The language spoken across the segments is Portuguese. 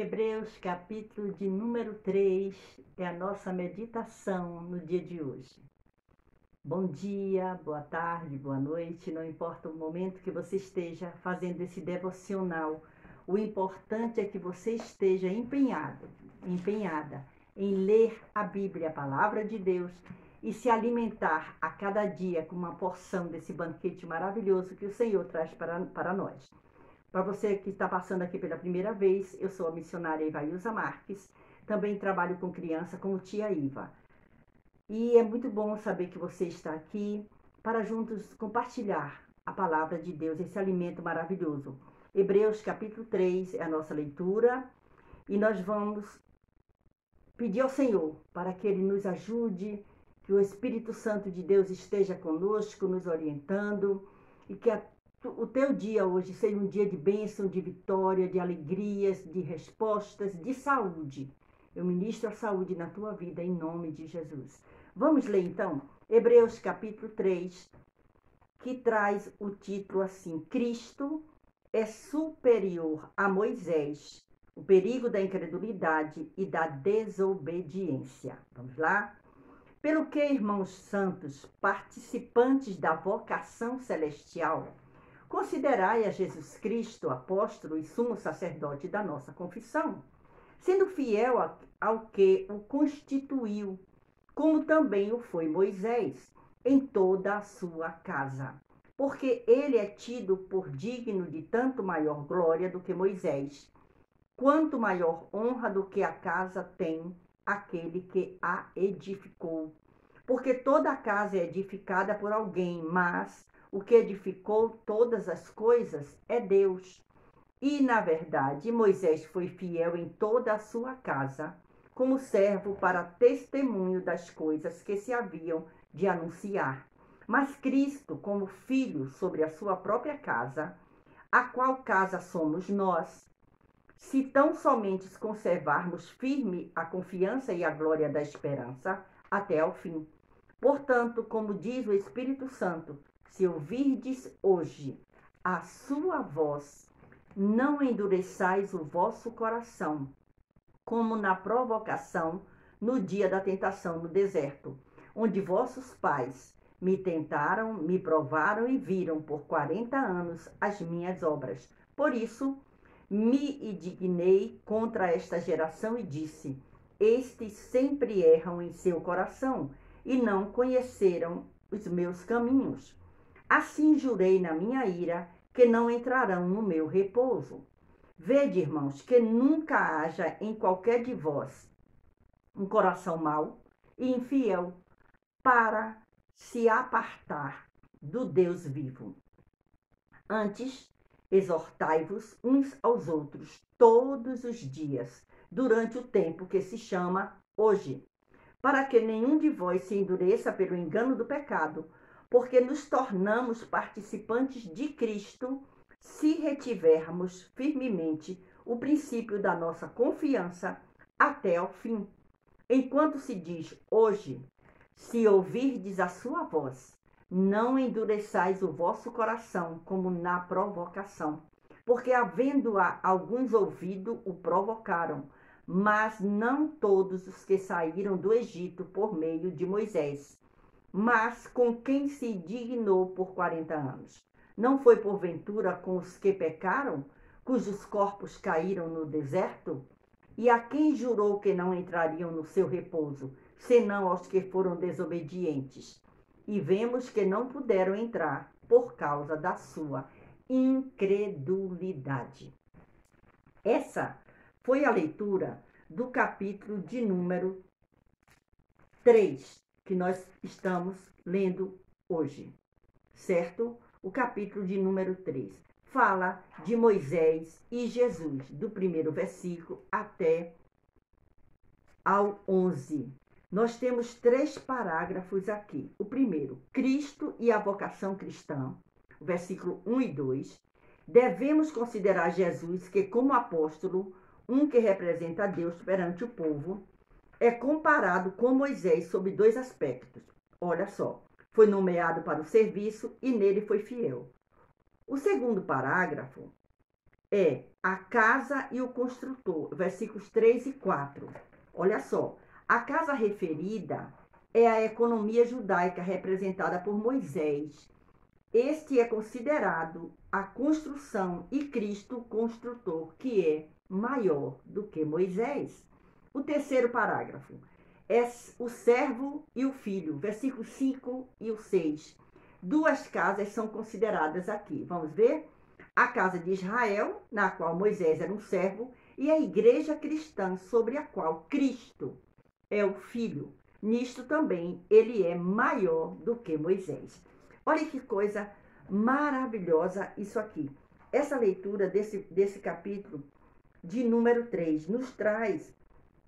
Hebreus, capítulo de número 3, é a nossa meditação no dia de hoje. Bom dia, boa tarde, boa noite, não importa o momento que você esteja fazendo esse devocional, o importante é que você esteja empenhada em ler a Bíblia, a palavra de Deus, e se alimentar a cada dia com uma porção desse banquete maravilhoso que o Senhor traz para nós. Para você que está passando aqui pela primeira vez, eu sou a missionária Ivailza Marques, também trabalho com criança como tia Iva. E é muito bom saber que você está aqui para juntos compartilhar a palavra de Deus, esse alimento maravilhoso. Hebreus capítulo 3 é a nossa leitura e nós vamos pedir ao Senhor para que Ele nos ajude, que o Espírito Santo de Deus esteja conosco, nos orientando e que o teu dia hoje seja um dia de bênção, de vitória, de alegrias, de respostas, de saúde. Eu ministro a saúde na tua vida em nome de Jesus. Vamos ler então Hebreus capítulo 3, que traz o título assim: Cristo é superior a Moisés, o perigo da incredulidade e da desobediência. Vamos lá? Pelo que, irmãos santos, participantes da vocação celestial, considerai a Jesus Cristo, apóstolo e sumo sacerdote da nossa confissão, sendo fiel ao que o constituiu, como também o foi Moisés, em toda a sua casa. Porque ele é tido por digno de tanto maior glória do que Moisés, quanto maior honra do que a casa tem aquele que a edificou. Porque toda a casa é edificada por alguém, mas o que edificou todas as coisas é Deus. E, na verdade, Moisés foi fiel em toda a sua casa, como servo para testemunho das coisas que se haviam de anunciar. Mas Cristo, como filho sobre a sua própria casa, a qual casa somos nós, se tão somente conservarmos firme a confiança e a glória da esperança até ao fim. Portanto, como diz o Espírito Santo, se ouvirdes hoje a sua voz, não endureçais o vosso coração, como na provocação no dia da tentação no deserto, onde vossos pais me tentaram, me provaram e viram por 40 anos as minhas obras. Por isso, me indignei contra esta geração e disse: estes sempre erram em seu coração e não conheceram os meus caminhos. Assim jurei na minha ira que não entrarão no meu repouso. Vede, irmãos, que nunca haja em qualquer de vós um coração mau e infiel para se apartar do Deus vivo. Antes, exortai-vos uns aos outros todos os dias, durante o tempo que se chama hoje, para que nenhum de vós se endureça pelo engano do pecado, porque nos tornamos participantes de Cristo se retivermos firmemente o princípio da nossa confiança até ao fim. Enquanto se diz hoje, se ouvirdes a sua voz, não endureçais o vosso coração como na provocação, porque havendo alguns ouvido, o provocaram, mas não todos os que saíram do Egito por meio de Moisés, mas com quem se indignou por 40 anos. Não foi porventura com os que pecaram, cujos corpos caíram no deserto? E a quem jurou que não entrariam no seu repouso, senão aos que foram desobedientes? E vemos que não puderam entrar por causa da sua incredulidade. Essa foi a leitura do capítulo de número 3, que nós estamos lendo hoje, certo? O capítulo de número 3 fala de Moisés e Jesus, do primeiro versículo até ao 11. Nós temos 3 parágrafos aqui. O primeiro, Cristo e a vocação cristã, versículo 1 e 2. Devemos considerar Jesus que, como apóstolo, um que representa a Deus perante o povo, é comparado com Moisés sob 2 aspectos. Olha só, foi nomeado para o serviço e nele foi fiel. O segundo parágrafo é a casa e o construtor, versículos 3 e 4. Olha só, a casa referida é a economia judaica representada por Moisés. Este é considerado a construção e Cristo o construtor, que é maior do que Moisés. O terceiro parágrafo é o servo e o filho, versículos 5 e o 6. Duas casas são consideradas aqui. Vamos ver? A casa de Israel, na qual Moisés era um servo, e a igreja cristã, sobre a qual Cristo é o filho. Nisto também ele é maior do que Moisés. Olha que coisa maravilhosa isso aqui. Essa leitura desse capítulo de número 3 nos traz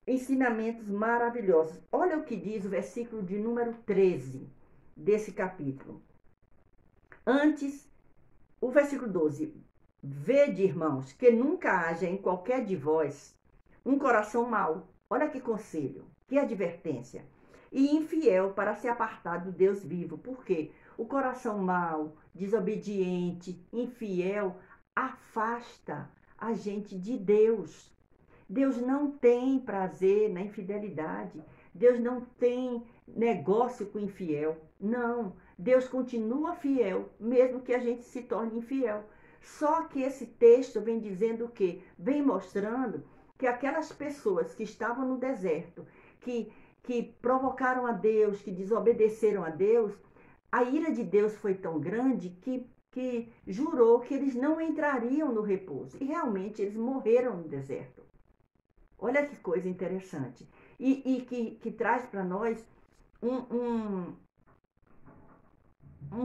ensinamentos maravilhosos. Olha o que diz o versículo de número 13 desse capítulo. Antes, o versículo 12. Vede, irmãos, que nunca haja em qualquer de vós um coração mau. Olha que conselho, que advertência. E infiel para se apartar do Deus vivo. Por quê? O coração mau, desobediente, infiel, afasta a gente de Deus. Deus não tem prazer na infidelidade. Deus não tem negócio com o infiel. Não. Deus continua fiel, mesmo que a gente se torne infiel. Só que esse texto vem dizendo o quê? Vem mostrando que aquelas pessoas que estavam no deserto, que provocaram a Deus, que desobedeceram a Deus, a ira de Deus foi tão grande que jurou que eles não entrariam no repouso. E realmente eles morreram no deserto. Olha que coisa interessante. E que traz para nós um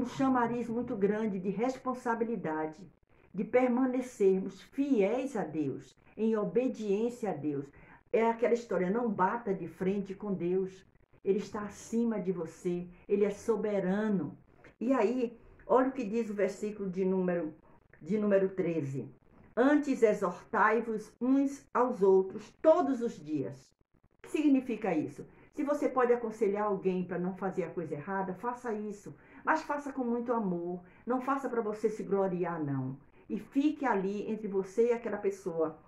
chamariz muito grande de responsabilidade, de permanecermos fiéis a Deus, em obediência a Deus. É aquela história, não bata de frente com Deus. Ele está acima de você, ele é soberano. E aí, olha o que diz o versículo de número 13. Antes exortai-vos uns aos outros todos os dias. O que significa isso? Se você pode aconselhar alguém para não fazer a coisa errada, faça isso. Mas faça com muito amor. Não faça para você se gloriar, não. E fique ali entre você e aquela pessoa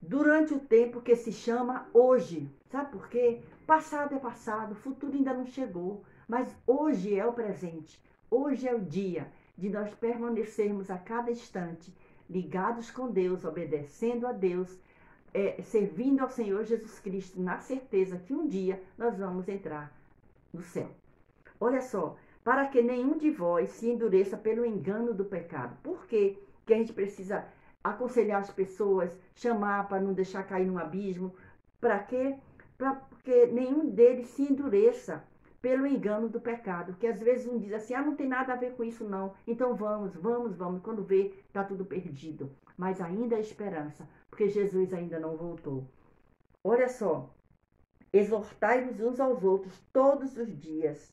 durante o tempo que se chama hoje. Sabe por quê? Passado é passado, futuro ainda não chegou. Mas hoje é o presente. Hoje é o dia de nós permanecermos a cada instante ligados com Deus, obedecendo a Deus, servindo ao Senhor Jesus Cristo, na certeza que um dia nós vamos entrar no céu. Olha só, para que nenhum de vós se endureça pelo engano do pecado. Por quê que a gente precisa aconselhar as pessoas, chamar para não deixar cair num abismo? Para quê? Porque nenhum deles se endureça pelo engano do pecado. Que às vezes um diz assim, não tem nada a ver com isso não. Então vamos. Quando vê, está tudo perdido. Mas ainda há esperança, porque Jesus ainda não voltou. Olha só, exortai-vos uns aos outros todos os dias.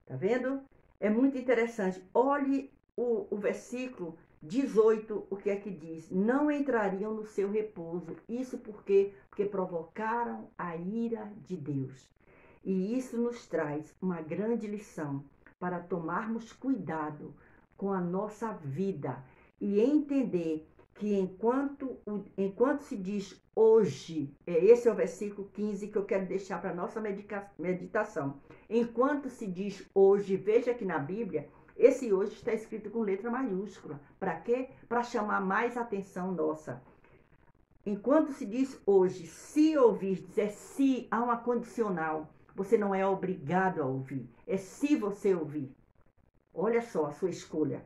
Tá vendo? É muito interessante. Olhe o versículo 18, o que é que diz? Não entrariam no seu repouso. Isso porque provocaram a ira de Deus. E isso nos traz uma grande lição para tomarmos cuidado com a nossa vida e entender que enquanto se diz hoje, esse é o versículo 15 que eu quero deixar para a nossa meditação. Enquanto se diz hoje, veja que na Bíblia, esse hoje está escrito com letra maiúscula. Para quê? Para chamar mais atenção nossa. Enquanto se diz hoje, se ouvir, é se, há uma condicional. Você não é obrigado a ouvir. É se você ouvir. Olha só a sua escolha.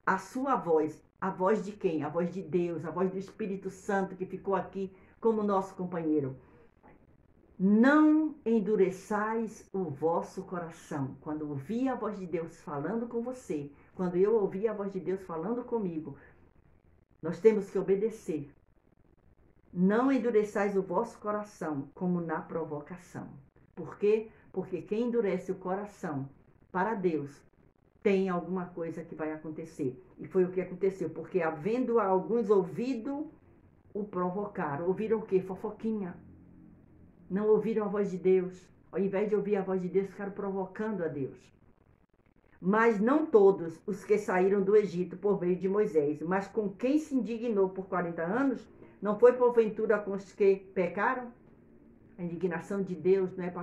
A sua voz. A voz de quem? A voz de Deus. A voz do Espírito Santo que ficou aqui como nosso companheiro. Não endureçais o vosso coração. Quando ouvir a voz de Deus falando com você, quando eu ouvir a voz de Deus falando comigo, nós temos que obedecer. Não endureçais o vosso coração como na provocação. Por quê? Porque quem endurece o coração para Deus tem alguma coisa que vai acontecer. E foi o que aconteceu, porque havendo alguns ouvido, o provocaram. Ouviram o quê? Fofoquinha. Não ouviram a voz de Deus. Ao invés de ouvir a voz de Deus, ficaram provocando a Deus. Mas não todos os que saíram do Egito por meio de Moisés, mas com quem se indignou por 40 anos, não foi porventura com os que pecaram? A indignação de Deus não é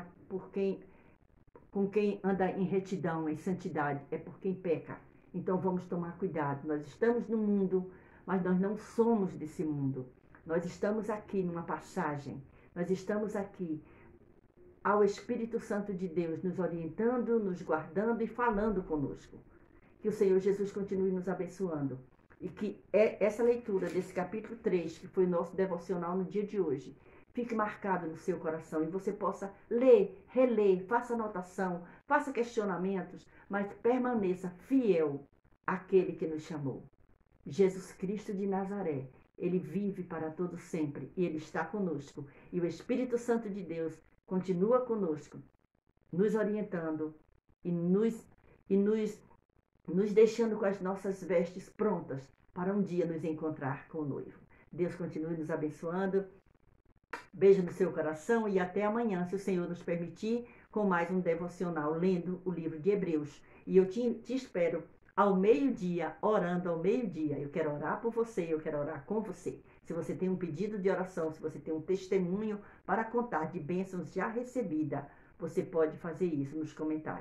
com quem anda em retidão, em santidade, é por quem peca. Então vamos tomar cuidado. Nós estamos no mundo, mas nós não somos desse mundo. Nós estamos aqui numa passagem. Nós estamos aqui ao Espírito Santo de Deus nos orientando, nos guardando e falando conosco. Que o Senhor Jesus continue nos abençoando. E que essa leitura desse capítulo 3, que foi o nosso devocional no dia de hoje, fique marcado no seu coração e você possa ler, reler, faça anotação, faça questionamentos, mas permaneça fiel àquele que nos chamou. Jesus Cristo de Nazaré, ele vive para todo sempre e ele está conosco. E o Espírito Santo de Deus continua conosco, nos orientando e nos deixando com as nossas vestes prontas para um dia nos encontrar com o noivo. Deus continue nos abençoando. Beijo no seu coração e até amanhã, se o Senhor nos permitir, com mais um devocional lendo o livro de Hebreus. E eu te espero ao meio-dia, orando ao meio-dia. Eu quero orar por você, eu quero orar com você. Se você tem um pedido de oração, se você tem um testemunho para contar de bênçãos já recebidas, você pode fazer isso nos comentários.